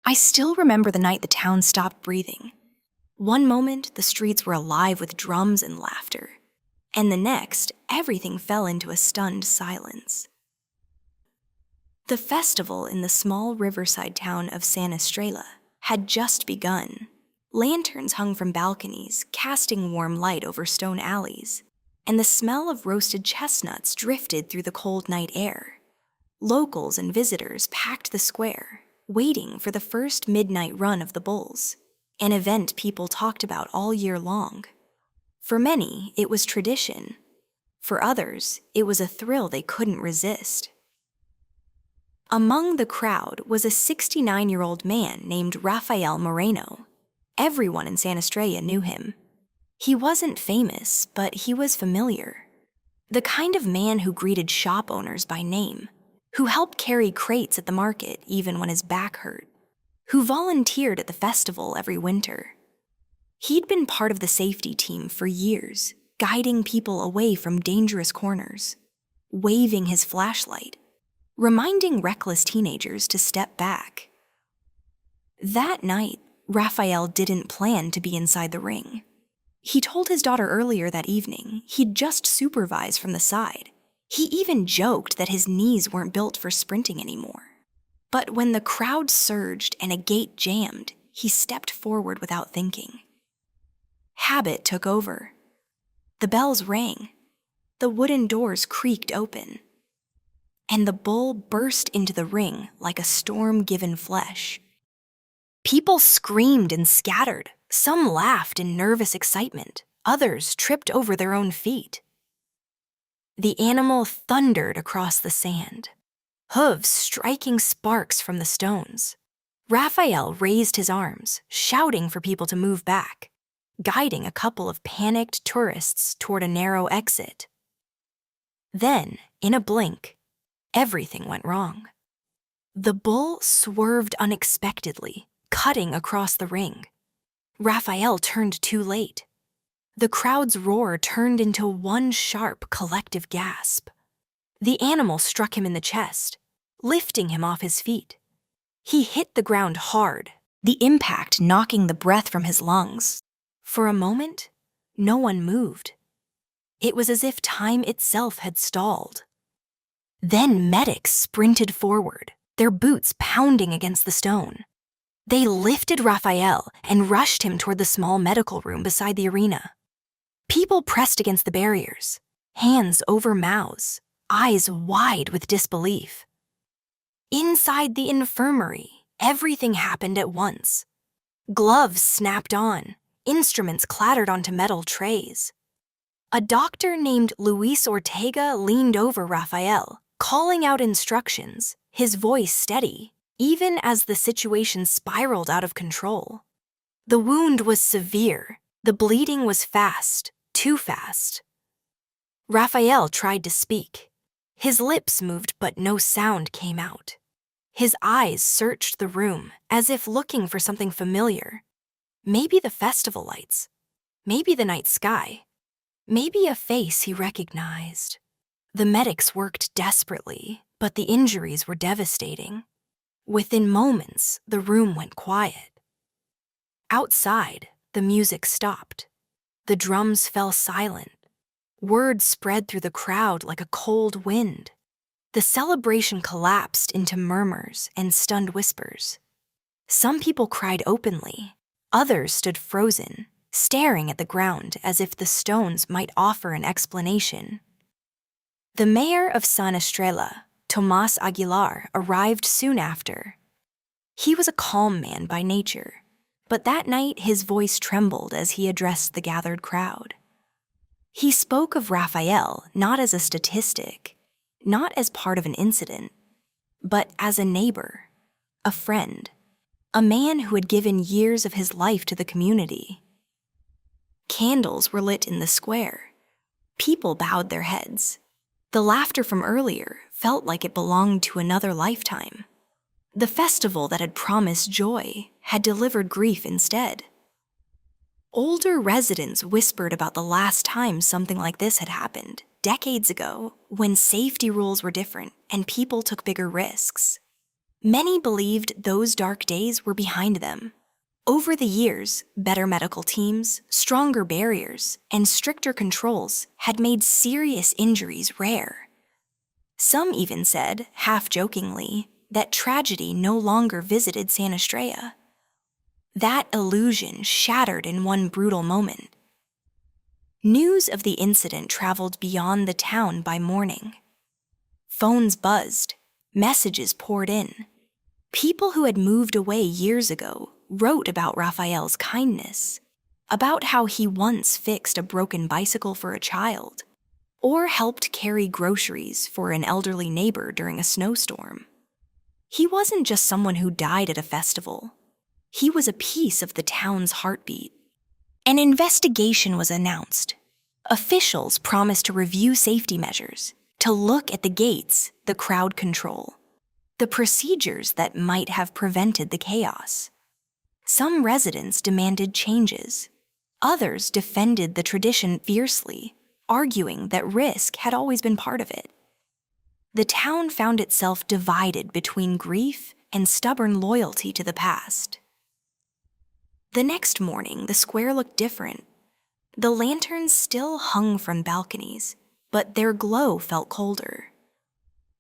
I still remember the night the town stopped breathing. One moment, the streets were alive with drums and laughter, and the next, everything fell into a stunned silence. The festival in the small riverside town of San Estrella had just begun. Lanterns hung from balconies, casting warm light over stone alleys, and the smell of roasted chestnuts drifted through the cold night air. Locals and visitors packed the square, waiting for the first midnight run of the bulls, an event people talked about all year long. For many, it was tradition. For others, it was a thrill they couldn't resist. Among the crowd was a 69-year-old man named Rafael Moreno. Everyone in San Estrella knew him. He wasn't famous, but he was familiar. The kind of man who greeted shop owners by name, who helped carry crates at the market even when his back hurt, who volunteered at the festival every winter. He'd been part of the safety team for years, guiding people away from dangerous corners, waving his flashlight, reminding reckless teenagers to step back. That night, Rafael didn't plan to be inside the ring. He told his daughter earlier that evening he'd just supervise from the side. He even joked that his knees weren't built for sprinting anymore. But when the crowd surged and a gate jammed, he stepped forward without thinking. Habit took over. The bells rang. The wooden doors creaked open. And the bull burst into the ring like a storm given flesh. People screamed and scattered. Some laughed in nervous excitement. Others tripped over their own feet. The animal thundered across the sand, hooves striking sparks from the stones. Raphael raised his arms, shouting for people to move back, guiding a couple of panicked tourists toward a narrow exit. Then, in a blink, everything went wrong. The bull swerved unexpectedly, cutting across the ring. Raphael turned too late. The crowd's roar turned into one sharp, collective gasp. The animal struck him in the chest, lifting him off his feet. He hit the ground hard, the impact knocking the breath from his lungs. For a moment, no one moved. It was as if time itself had stalled. Then medics sprinted forward, their boots pounding against the stone. They lifted Raphael and rushed him toward the small medical room beside the arena. People pressed against the barriers, hands over mouths, eyes wide with disbelief. Inside the infirmary, everything happened at once. Gloves snapped on, instruments clattered onto metal trays. A doctor named Luis Ortega leaned over Raphael, calling out instructions, his voice steady, even as the situation spiraled out of control. The wound was severe. The bleeding was fast, too fast. Raphael tried to speak. His lips moved, but no sound came out. His eyes searched the room, as if looking for something familiar. Maybe the festival lights. Maybe the night sky. Maybe a face he recognized. The medics worked desperately, but the injuries were devastating. Within moments, the room went quiet. Outside, the music stopped. The drums fell silent. Word spread through the crowd like a cold wind. The celebration collapsed into murmurs and stunned whispers. Some people cried openly. Others stood frozen, staring at the ground as if the stones might offer an explanation. The mayor of San Estrella, Tomás Aguilar, arrived soon after. He was a calm man by nature, but that night his voice trembled as he addressed the gathered crowd. He spoke of Raphael not as a statistic, not as part of an incident, but as a neighbor, a friend, a man who had given years of his life to the community. Candles were lit in the square. People bowed their heads. The laughter from earlier felt like it belonged to another lifetime. The festival that had promised joy had delivered grief instead. Older residents whispered about the last time something like this had happened, decades ago, when safety rules were different and people took bigger risks. Many believed those dark days were behind them. Over the years, better medical teams, stronger barriers, and stricter controls had made serious injuries rare. Some even said, half-jokingly, that tragedy no longer visited San Estrella. That illusion shattered in one brutal moment. News of the incident traveled beyond the town by morning. Phones buzzed, messages poured in. People who had moved away years ago wrote about Raphael's kindness, about how he once fixed a broken bicycle for a child, or helped carry groceries for an elderly neighbor during a snowstorm. He wasn't just someone who died at a festival. He was a piece of the town's heartbeat. An investigation was announced. Officials promised to review safety measures, to look at the gates, the crowd control, the procedures that might have prevented the chaos. Some residents demanded changes. Others defended the tradition fiercely, arguing that risk had always been part of it. The town found itself divided between grief and stubborn loyalty to the past. The next morning, the square looked different. The lanterns still hung from balconies, but their glow felt colder.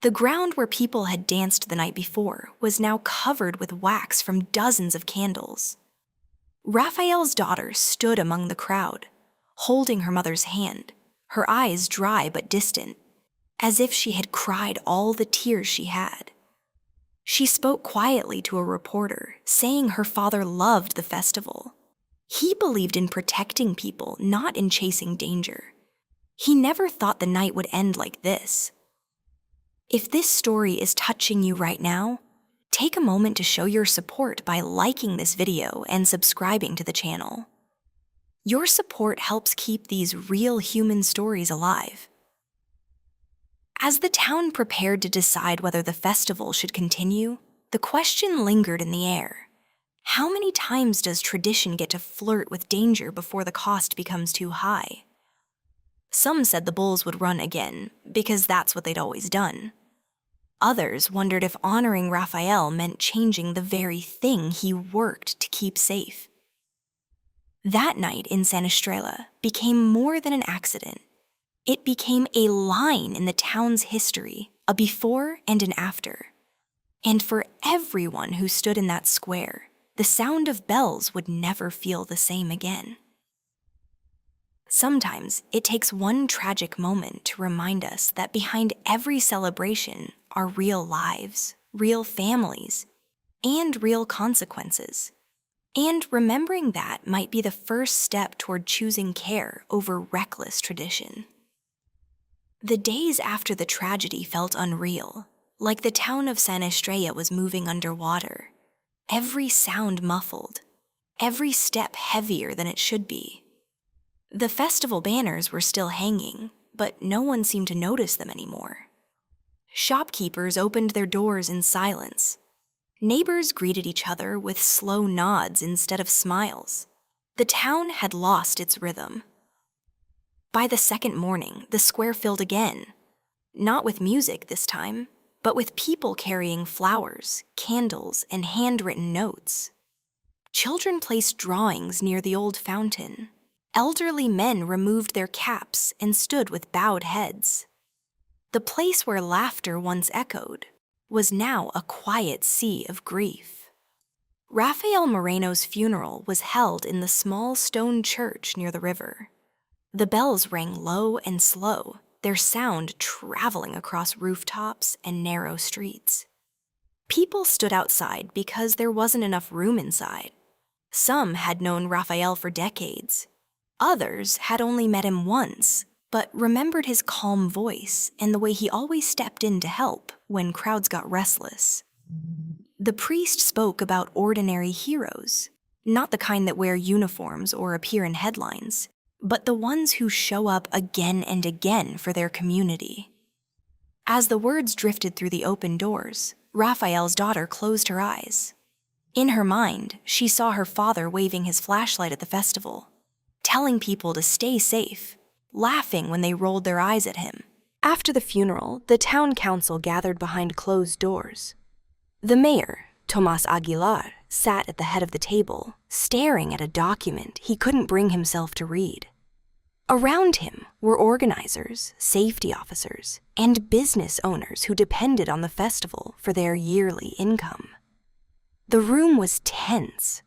The ground where people had danced the night before was now covered with wax from dozens of candles. Raphael's daughter stood among the crowd, holding her mother's hand, her eyes dry but distant, as if she had cried all the tears she had. She spoke quietly to a reporter, saying her father loved the festival. He believed in protecting people, not in chasing danger. He never thought the night would end like this. If this story is touching you right now, take a moment to show your support by liking this video and subscribing to the channel. Your support helps keep these real human stories alive. As the town prepared to decide whether the festival should continue, the question lingered in the air. How many times does tradition get to flirt with danger before the cost becomes too high? Some said the bulls would run again, because that's what they'd always done. Others wondered if honoring Raphael meant changing the very thing he worked to keep safe. That night in San Estrella became more than an accident. It became a line in the town's history, a before and an after. And for everyone who stood in that square, the sound of bells would never feel the same again. Sometimes it takes one tragic moment to remind us that behind every celebration are real lives, real families, and real consequences. And remembering that might be the first step toward choosing care over reckless tradition. The days after the tragedy felt unreal, like the town of San Estrella was moving underwater. Every sound muffled, every step heavier than it should be. The festival banners were still hanging, but no one seemed to notice them anymore. Shopkeepers opened their doors in silence. Neighbors greeted each other with slow nods instead of smiles. The town had lost its rhythm. By the second morning, the square filled again. Not with music this time, but with people carrying flowers, candles, and handwritten notes. Children placed drawings near the old fountain. Elderly men removed their caps and stood with bowed heads. The place where laughter once echoed was now a quiet sea of grief. Rafael Moreno's funeral was held in the small stone church near the river. The bells rang low and slow, their sound traveling across rooftops and narrow streets. People stood outside because there wasn't enough room inside. Some had known Raphael for decades. Others had only met him once, but remembered his calm voice and the way he always stepped in to help when crowds got restless. The priest spoke about ordinary heroes, not the kind that wear uniforms or appear in headlines, but the ones who show up again and again for their community. As the words drifted through the open doors, Raphael's daughter closed her eyes. In her mind, she saw her father waving his flashlight at the festival, telling people to stay safe, laughing when they rolled their eyes at him. After the funeral, the town council gathered behind closed doors. The mayor, Tomas Aguilar, sat at the head of the table, staring at a document he couldn't bring himself to read. Around him were organizers, safety officers, and business owners who depended on the festival for their yearly income. The room was tense.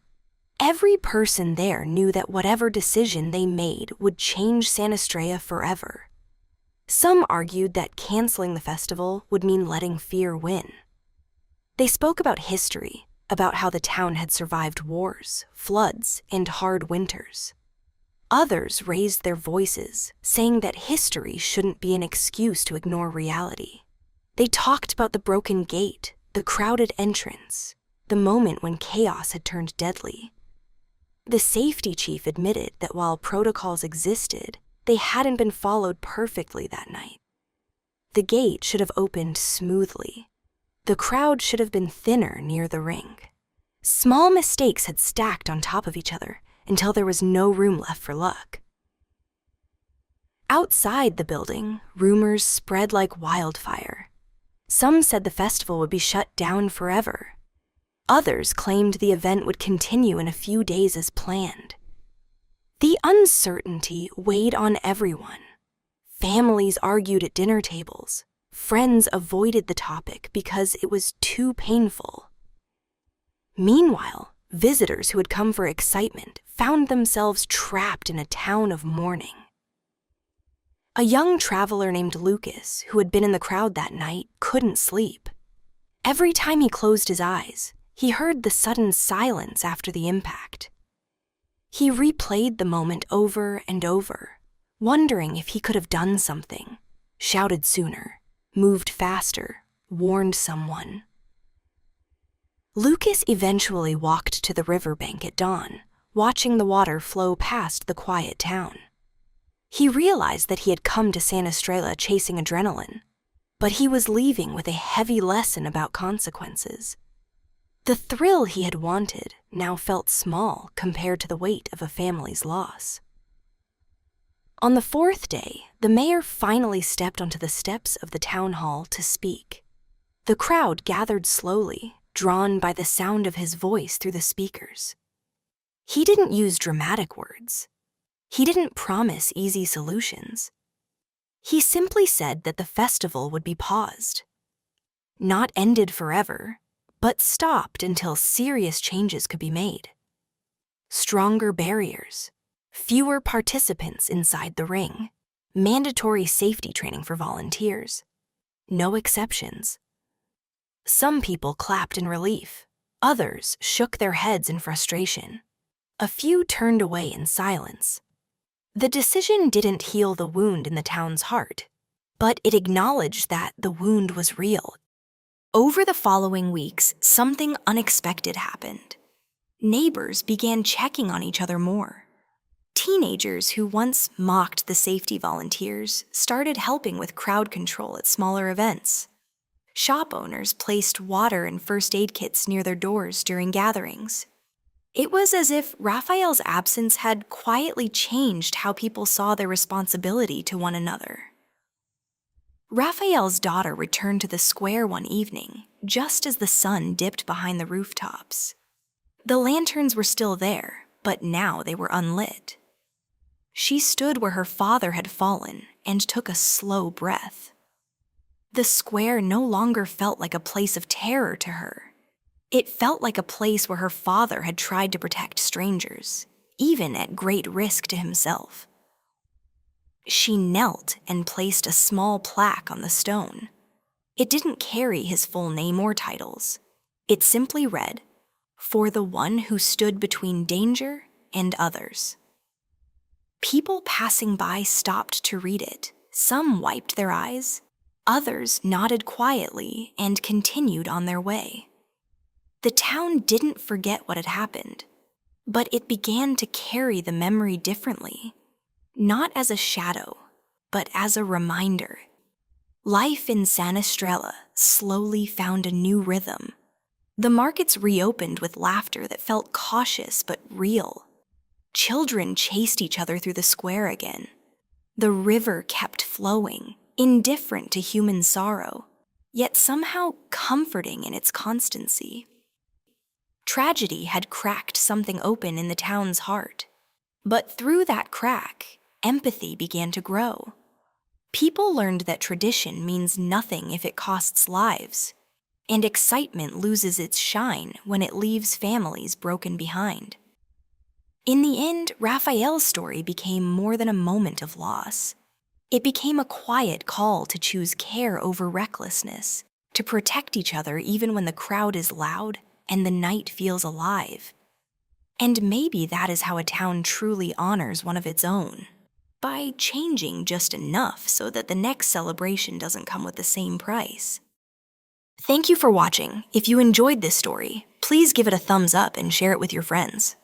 Every person there knew that whatever decision they made would change San Estrella forever. Some argued that canceling the festival would mean letting fear win. They spoke about history, about how the town had survived wars, floods, and hard winters. Others raised their voices, saying that history shouldn't be an excuse to ignore reality. They talked about the broken gate, the crowded entrance, the moment when chaos had turned deadly. The safety chief admitted that while protocols existed, they hadn't been followed perfectly that night. The gate should have opened smoothly. The crowd should have been thinner near the ring. Small mistakes had stacked on top of each other until there was no room left for luck. Outside the building, rumors spread like wildfire. Some said the festival would be shut down forever. Others claimed the event would continue in a few days as planned. The uncertainty weighed on everyone. Families argued at dinner tables. Friends avoided the topic because it was too painful. Meanwhile, visitors who had come for excitement found themselves trapped in a town of mourning. A young traveler named Lucas, who had been in the crowd that night, couldn't sleep. Every time he closed his eyes, he heard the sudden silence after the impact. He replayed the moment over and over, wondering if he could have done something, shouted sooner, moved faster, warned someone. Lucas eventually walked to the riverbank at dawn, watching the water flow past the quiet town. He realized that he had come to San Estrella chasing adrenaline, but he was leaving with a heavy lesson about consequences. The thrill he had wanted now felt small compared to the weight of a family's loss. On the fourth day, the mayor finally stepped onto the steps of the town hall to speak. The crowd gathered slowly, drawn by the sound of his voice through the speakers. He didn't use dramatic words. He didn't promise easy solutions. He simply said that the festival would be paused. Not ended forever, but stopped until serious changes could be made. Stronger barriers, fewer participants inside the ring, mandatory safety training for volunteers, no exceptions. Some people clapped in relief. Others shook their heads in frustration. A few turned away in silence. The decision didn't heal the wound in the town's heart, but it acknowledged that the wound was real. Over the following weeks, something unexpected happened. Neighbors began checking on each other more. Teenagers who once mocked the safety volunteers started helping with crowd control at smaller events. Shop owners placed water and first aid kits near their doors during gatherings. It was as if Raphael's absence had quietly changed how people saw their responsibility to one another. Raphael's daughter returned to the square one evening, just as the sun dipped behind the rooftops. The lanterns were still there, but now they were unlit. She stood where her father had fallen and took a slow breath. The square no longer felt like a place of terror to her. It felt like a place where her father had tried to protect strangers, even at great risk to himself. She knelt and placed a small plaque on the stone. It didn't carry his full name or titles. It simply read, "For the one who stood between danger and others." People passing by stopped to read it. Some wiped their eyes. Others nodded quietly and continued on their way. The town didn't forget what had happened, but it began to carry the memory differently, not as a shadow, but as a reminder. Life in San Estrella slowly found a new rhythm. The markets reopened with laughter that felt cautious but real. Children chased each other through the square again. The river kept flowing, indifferent to human sorrow. yet somehow comforting in its constancy. Tragedy had cracked something open in the town's heart, but through that crack, empathy began to grow. People learned that tradition means nothing if it costs lives, and excitement loses its shine when it leaves families broken behind. In the end, Raphael's story became more than a moment of loss. It became a quiet call to choose care over recklessness, to protect each other even when the crowd is loud and the night feels alive. And maybe that is how a town truly honors one of its own, by changing just enough so that the next celebration doesn't come with the same price. Thank you for watching. If you enjoyed this story, please give it a thumbs up and share it with your friends.